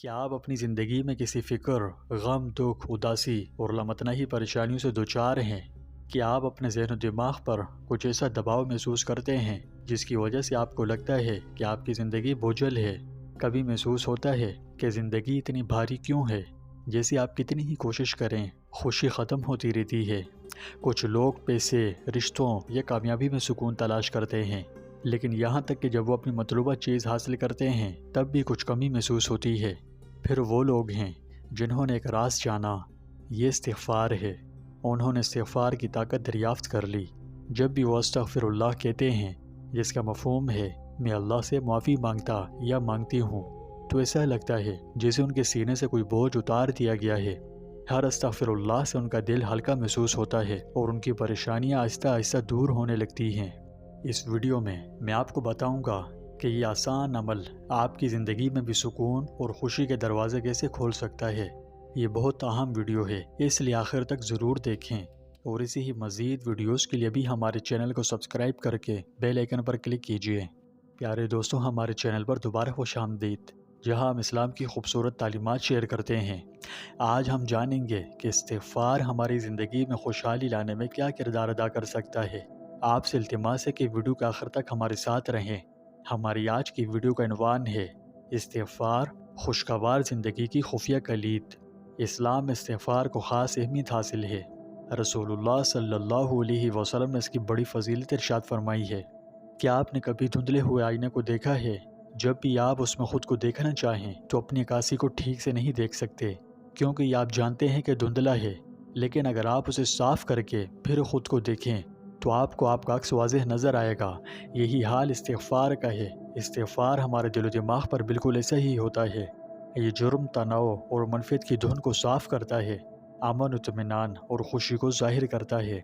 کیا آپ اپنی زندگی میں کسی فکر، غم، دکھ، اداسی اور لامتناہی پریشانیوں سے دوچار ہیں؟ کیا آپ اپنے ذہن و دماغ پر کچھ ایسا دباؤ محسوس کرتے ہیں جس کی وجہ سے آپ کو لگتا ہے کہ آپ کی زندگی بوجھل ہے؟ کبھی محسوس ہوتا ہے کہ زندگی اتنی بھاری کیوں ہے؟ جیسے آپ کتنی ہی کوشش کریں خوشی ختم ہوتی رہتی ہے۔ کچھ لوگ پیسے، رشتوں یا کامیابی میں سکون تلاش کرتے ہیں، لیکن یہاں تک کہ جب وہ اپنی مطلوبہ چیز حاصل کرتے ہیں تب بھی کچھ کمی محسوس ہوتی ہے۔ پھر وہ لوگ ہیں جنہوں نے ایک راز جانا، یہ استغفار ہے۔ انہوں نے استغفار کی طاقت دریافت کر لی۔ جب بھی وہ استغفر اللہ کہتے ہیں، جس کا مفہوم ہے میں اللہ سے معافی مانگتا یا مانگتی ہوں، تو ایسا لگتا ہے جیسے ان کے سینے سے کوئی بوجھ اتار دیا گیا ہے۔ ہر استغفر اللہ سے ان کا دل ہلکا محسوس ہوتا ہے اور ان کی پریشانیاں آہستہ آہستہ دور ہونے لگتی ہیں۔ اس ویڈیو میں آپ کو بتاؤں گا کہ یہ آسان عمل آپ کی زندگی میں بھی سکون اور خوشی کے دروازے کیسے کھول سکتا ہے۔ یہ بہت اہم ویڈیو ہے، اس لیے آخر تک ضرور دیکھیں، اور اسی ہی مزید ویڈیوز کے لیے بھی ہمارے چینل کو سبسکرائب کر کے بیل آئیکن پر کلک کیجیے۔ پیارے دوستوں، ہمارے چینل پر دوبارہ خوش آمدید، جہاں ہم اسلام کی خوبصورت تعلیمات شیئر کرتے ہیں۔ آج ہم جانیں گے کہ استغفار ہماری زندگی میں خوشحالی لانے میں کیا کردار ادا کر سکتا ہے۔ آپ سے التماس ہے کہ ویڈیو کے آخر تک ہمارے ساتھ رہیں۔ ہماری آج کی ویڈیو کا عنوان ہے استغفار، خوشگوار زندگی کی خفیہ کلید۔ اسلام میں استغفار کو خاص اہمیت حاصل ہے۔ رسول اللہ صلی اللہ علیہ وسلم نے اس کی بڑی فضیلت ارشاد فرمائی ہے۔ کیا آپ نے کبھی دھندلے ہوئے آئینے کو دیکھا ہے؟ جب بھی آپ اس میں خود کو دیکھنا چاہیں تو اپنی عکاسی کو ٹھیک سے نہیں دیکھ سکتے، کیونکہ یہ آپ جانتے ہیں کہ دھندلا ہے، لیکن اگر آپ اسے صاف کر کے پھر خود کو دیکھیں تو آپ کو آپ کا عکس واضح نظر آئے گا۔ یہی حال استغفار کا ہے۔ استغفار ہمارے دل و دماغ پر بالکل ایسا ہی ہوتا ہے۔ یہ جرم، تناؤ اور منفیت کی دھن کو صاف کرتا ہے، امن، اطمینان اور خوشی کو ظاہر کرتا ہے۔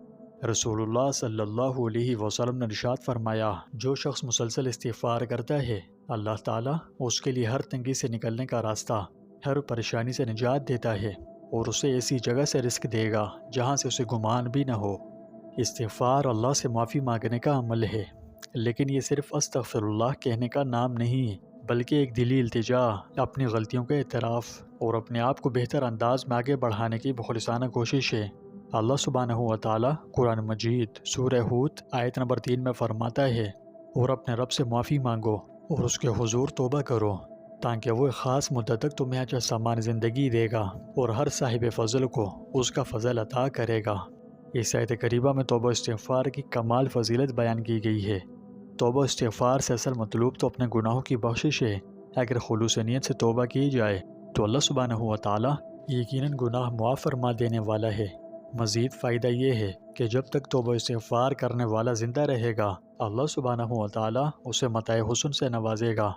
رسول اللہ صلی اللہ علیہ وسلم نے ارشاد فرمایا، جو شخص مسلسل استغفار کرتا ہے، اللہ تعالیٰ اس کے لیے ہر تنگی سے نکلنے کا راستہ، ہر پریشانی سے نجات دیتا ہے، اور اسے ایسی جگہ سے رزق دے گا جہاں سے اسے گمان بھی نہ ہو۔ استغفار اللہ سے معافی مانگنے کا عمل ہے، لیکن یہ صرف استغفر اللہ کہنے کا نام نہیں، بلکہ ایک دلی التجا، اپنی غلطیوں کا اعتراف اور اپنے آپ کو بہتر انداز میں آگے بڑھانے کی مخلصانہ کوشش ہے۔ اللہ سبحانہ و تعالیٰ قرآن مجید سورہ ہود آیت نمبر 3 میں فرماتا ہے، اور اپنے رب سے معافی مانگو اور اس کے حضور توبہ کرو، تاکہ وہ ایک خاص مدت تک تمہیں اچھا سامان زندگی دے گا اور ہر صاحب فضل کو اس کا فضل عطا کرے گا۔ اس آیت کریمہ میں توبہ استغفار کی کمال فضیلت بیان کی گئی ہے۔ توبہ استغفار سے اصل مطلوب تو اپنے گناہوں کی بخشش ہے۔ اگر خلوص نیت سے توبہ کی جائے تو اللہ سبحانہ و تعالیٰ یقیناً گناہ معاف فرما دینے والا ہے۔ مزید فائدہ یہ ہے کہ جب تک توبہ استغفار کرنے والا زندہ رہے گا، اللہ سبحانہ و تعالیٰ اسے متاع حسن سے نوازے گا۔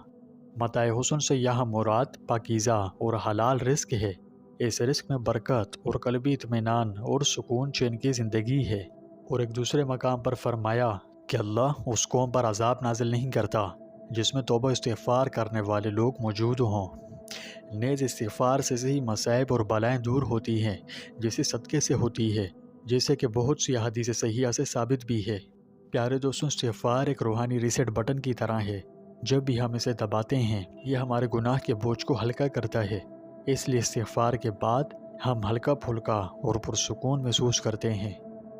متاع حسن سے یہاں مراد پاکیزہ اور حلال رزق ہے۔ اس رزق میں برکت اور قلبی اطمینان اور سکون چین کی زندگی ہے۔ اور ایک دوسرے مقام پر فرمایا کہ اللہ اس قوم پر عذاب نازل نہیں کرتا جس میں توبہ استغفار کرنے والے لوگ موجود ہوں۔ نیز استغفار سے صحیح مصائب اور بلائیں دور ہوتی ہیں، جیسے صدقے سے ہوتی ہے، جیسے کہ بہت سی احادیث صحیحہ سے ثابت بھی ہے۔ پیارے دوستوں، استغفار ایک روحانی ریسٹ بٹن کی طرح ہے۔ جب بھی ہم اسے دباتے ہیں، یہ ہمارے گناہ کے بوجھ کو ہلکا کرتا ہے۔ اس لیے استغفار کے بعد ہم ہلکا پھلکا اور پرسکون محسوس کرتے ہیں۔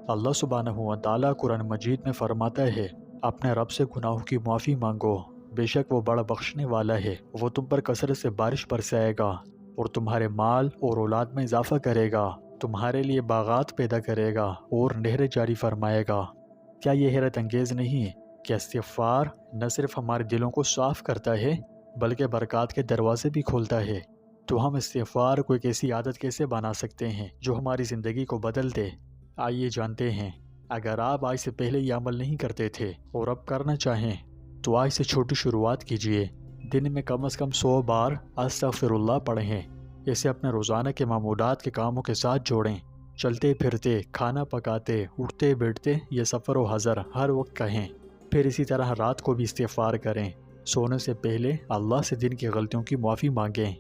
اللہ سبحانہ و تعالیٰ قرآن مجید میں فرماتا ہے، اپنے رب سے گناہوں کی معافی مانگو، بے شک وہ بڑا بخشنے والا ہے۔ وہ تم پر کثرت سے بارش برسائے گا اور تمہارے مال اور اولاد میں اضافہ کرے گا، تمہارے لیے باغات پیدا کرے گا اور نہریں جاری فرمائے گا۔ کیا یہ حیرت انگیز نہیں ہے کہ استغفار نہ صرف ہمارے دلوں کو صاف کرتا ہے بلکہ برکات کے دروازے بھی کھولتا ہے؟ تو ہم استغفار کو ایک ایسی عادت کیسے بنا سکتے ہیں جو ہماری زندگی کو بدل دے؟ آئیے جانتے ہیں۔ اگر آپ آج سے پہلے یہ عمل نہیں کرتے تھے اور اب کرنا چاہیں تو آج سے چھوٹی شروعات کیجیے۔ دن میں کم از کم 100 بار استغفر اللہ پڑھیں۔ اسے اپنے روزانہ کے معمولات کے کاموں کے ساتھ جوڑیں۔ چلتے پھرتے، کھانا پکاتے، اٹھتے بیٹھتے یا سفر و حضر ہر وقت کہیں۔ پھر اسی طرح رات کو بھی استغفار کریں۔ سونے سے پہلے اللہ سے دن کی غلطیوں کی معافی مانگیں۔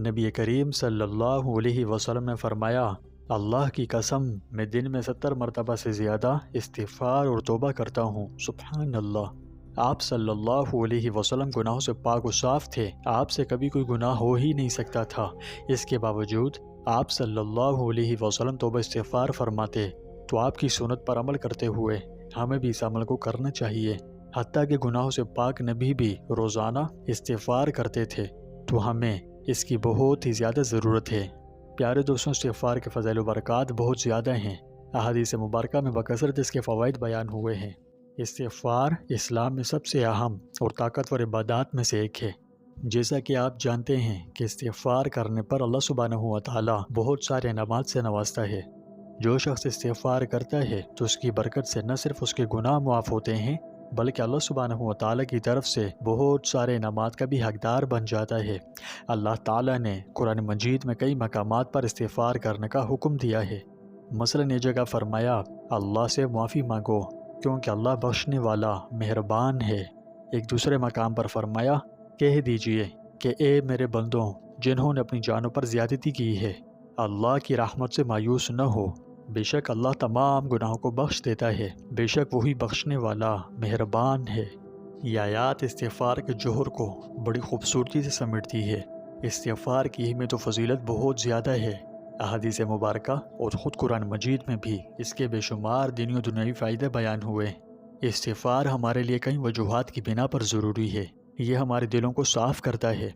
نبی کریم صلی اللہ علیہ وسلم نے فرمایا، اللہ کی قسم میں دن میں 70 مرتبہ سے زیادہ استغفار اور توبہ کرتا ہوں۔ سبحان اللہ۔ آپ صلی اللہ علیہ وسلم گناہوں سے پاک و صاف تھے، آپ سے کبھی کوئی گناہ ہو ہی نہیں سکتا تھا۔ اس کے باوجود آپ صلی اللہ علیہ وسلم توبہ استغفار فرماتے، تو آپ کی سنت پر عمل کرتے ہوئے ہمیں بھی اس عمل کو کرنا چاہیے۔ حتیٰ کہ گناہوں سے پاک نبی بھی روزانہ استغفار کرتے تھے، تو ہمیں اس کی بہت ہی زیادہ ضرورت ہے۔ پیارے دوستوں، استغفار کے فضائل و برکات بہت زیادہ ہیں۔ احادیث مبارکہ میں بکثرت اس کے فوائد بیان ہوئے ہیں۔ استغفار اسلام میں سب سے اہم اور طاقتور عبادات میں سے ایک ہے۔ جیسا کہ آپ جانتے ہیں کہ استغفار کرنے پر اللہ سبحانہ و تعالیٰ بہت سارے انعامات سے نوازتا ہے۔ جو شخص استغفار کرتا ہے تو اس کی برکت سے نہ صرف اس کے گناہ معاف ہوتے ہیں، بلکہ اللہ سبحانہ و تعالیٰ کی طرف سے بہت سارے انعامات کا بھی حقدار بن جاتا ہے۔ اللہ تعالیٰ نے قرآن مجید میں کئی مقامات پر استغفار کرنے کا حکم دیا ہے۔ مثلاً یہ جگہ فرمایا، اللہ سے معافی مانگو کیونکہ اللہ بخشنے والا مہربان ہے۔ ایک دوسرے مقام پر فرمایا، کہہ دیجئے کہ اے میرے بندوں جنہوں نے اپنی جانوں پر زیادتی کی ہے، اللہ کی رحمت سے مایوس نہ ہو، بے شک اللہ تمام گناہوں کو بخش دیتا ہے، بے شک وہی بخشنے والا مہربان ہے۔ یہ آیات استغفار کے جوہر کو بڑی خوبصورتی سے سمیٹتی ہے۔ استغفار کی اہمیت و فضیلت بہت زیادہ ہے۔ احادیث مبارکہ اور خود قرآن مجید میں بھی اس کے بے شمار دینی و دنیاوی فائدے بیان ہوئے۔ استغفار ہمارے لیے کئی وجوہات کی بنا پر ضروری ہے۔ یہ ہمارے دلوں کو صاف کرتا ہے۔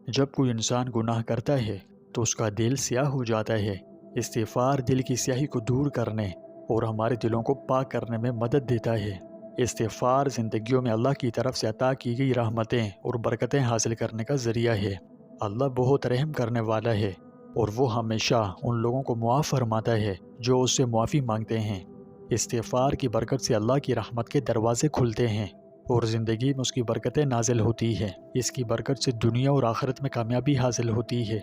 جب کوئی انسان گناہ کرتا ہے تو اس کا دل سیاہ ہو جاتا ہے۔ استغفار دل کی سیاہی کو دور کرنے اور ہمارے دلوں کو پاک کرنے میں مدد دیتا ہے۔ استغفار زندگیوں میں اللہ کی طرف سے عطا کی گئی رحمتیں اور برکتیں حاصل کرنے کا ذریعہ ہے۔ اللہ بہت رحم کرنے والا ہے اور وہ ہمیشہ ان لوگوں کو معاف فرماتا ہے جو اس سے معافی مانگتے ہیں۔ استغفار کی برکت سے اللہ کی رحمت کے دروازے کھلتے ہیں اور زندگی میں اس کی برکتیں نازل ہوتی ہے۔ اس کی برکت سے دنیا اور آخرت میں کامیابی حاصل ہوتی ہے۔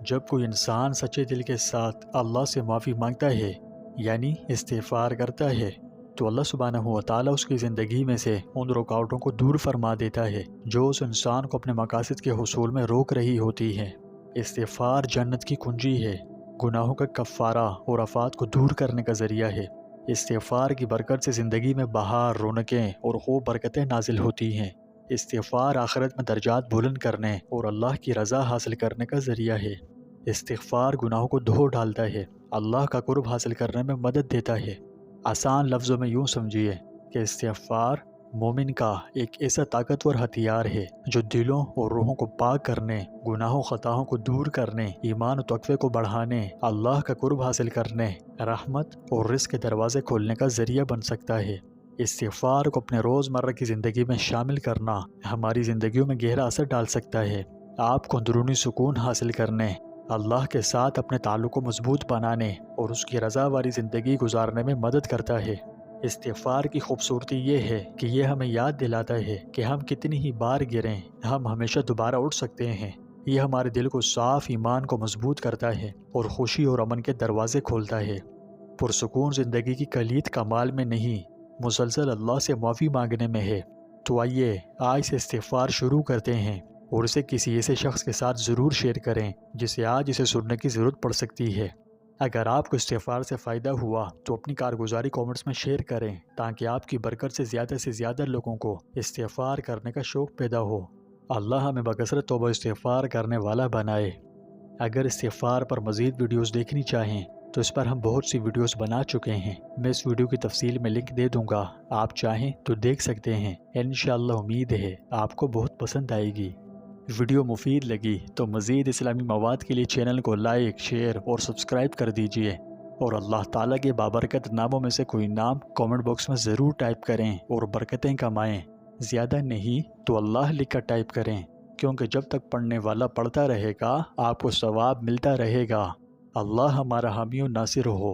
جب کوئی انسان سچے دل کے ساتھ اللہ سے معافی مانگتا ہے، یعنی استغفار کرتا ہے، تو اللہ سبحانہ و تعالیٰ اس کی زندگی میں سے ان رکاوٹوں کو دور فرما دیتا ہے جو اس انسان کو اپنے مقاصد کے حصول میں روک رہی ہوتی ہے۔ استغفار جنت کی کنجی ہے، گناہوں کا کفارہ اور آفات کو دور کرنے کا ذریعہ ہے۔ استغفار کی برکت سے زندگی میں بہار، رونقیں اور خوب برکتیں نازل ہوتی ہیں۔ استغفار آخرت میں درجات بلند کرنے اور اللہ کی رضا حاصل کرنے کا ذریعہ ہے۔ استغفار گناہوں کو دھو ڈالتا ہے، اللہ کا قرب حاصل کرنے میں مدد دیتا ہے۔ آسان لفظوں میں یوں سمجھیے کہ استغفار مومن کا ایک ایسا طاقتور ہتھیار ہے جو دلوں اور روحوں کو پاک کرنے، گناہوں خطاؤں کو دور کرنے، ایمان و تقوی کو بڑھانے، اللہ کا قرب حاصل کرنے، رحمت اور رزق کے دروازے کھولنے کا ذریعہ بن سکتا ہے۔ استغفار کو اپنے روزمرہ کی زندگی میں شامل کرنا ہماری زندگیوں میں گہرا اثر ڈال سکتا ہے۔ آپ کو اندرونی سکون حاصل کرنے، اللہ کے ساتھ اپنے تعلق کو مضبوط بنانے اور اس کی رضا والی زندگی گزارنے میں مدد کرتا ہے۔ استغفار کی خوبصورتی یہ ہے کہ یہ ہمیں یاد دلاتا ہے کہ ہم کتنی ہی بار گریں، ہم ہمیشہ دوبارہ اٹھ سکتے ہیں۔ یہ ہمارے دل کو صاف، ایمان کو مضبوط کرتا ہے اور خوشی اور امن کے دروازے کھولتا ہے۔ پرسکون زندگی کی کلید کمال میں نہیں، مسلسل اللہ سے معافی مانگنے میں ہے۔ تو آئیے آج سے استغفار شروع کرتے ہیں اور اسے کسی ایسے شخص کے ساتھ ضرور شیئر کریں جسے آج اسے سننے کی ضرورت پڑ سکتی ہے۔ اگر آپ کو استغفار سے فائدہ ہوا تو اپنی کارگزاری کامنٹس میں شیئر کریں تاکہ آپ کی برکت سے زیادہ لوگوں کو استغفار کرنے کا شوق پیدا ہو۔ اللہ ہمیں بکثرت توبہ استغفار کرنے والا بنائے۔ اگر استغفار پر مزید ویڈیوز دیکھنی چاہیں تو اس پر ہم بہت سی ویڈیوز بنا چکے ہیں۔ میں اس ویڈیو کی تفصیل میں لنک دے دوں گا، آپ چاہیں تو دیکھ سکتے ہیں۔ انشاءاللہ امید ہے آپ کو بہت پسند آئے گی۔ ویڈیو مفید لگی تو مزید اسلامی مواد کے لیے چینل کو لائک، شیئر اور سبسکرائب کر دیجئے، اور اللہ تعالیٰ کے بابرکت ناموں میں سے کوئی نام کامنٹ باکس میں ضرور ٹائپ کریں اور برکتیں کمائیں۔ زیادہ نہیں تو اللہ لکھ کر ٹائپ کریں، کیونکہ جب تک پڑھنے والا پڑھتا رہے گا آپ کو ثواب ملتا رہے گا۔ اللہ ہمارا حامی و ناصر ہو۔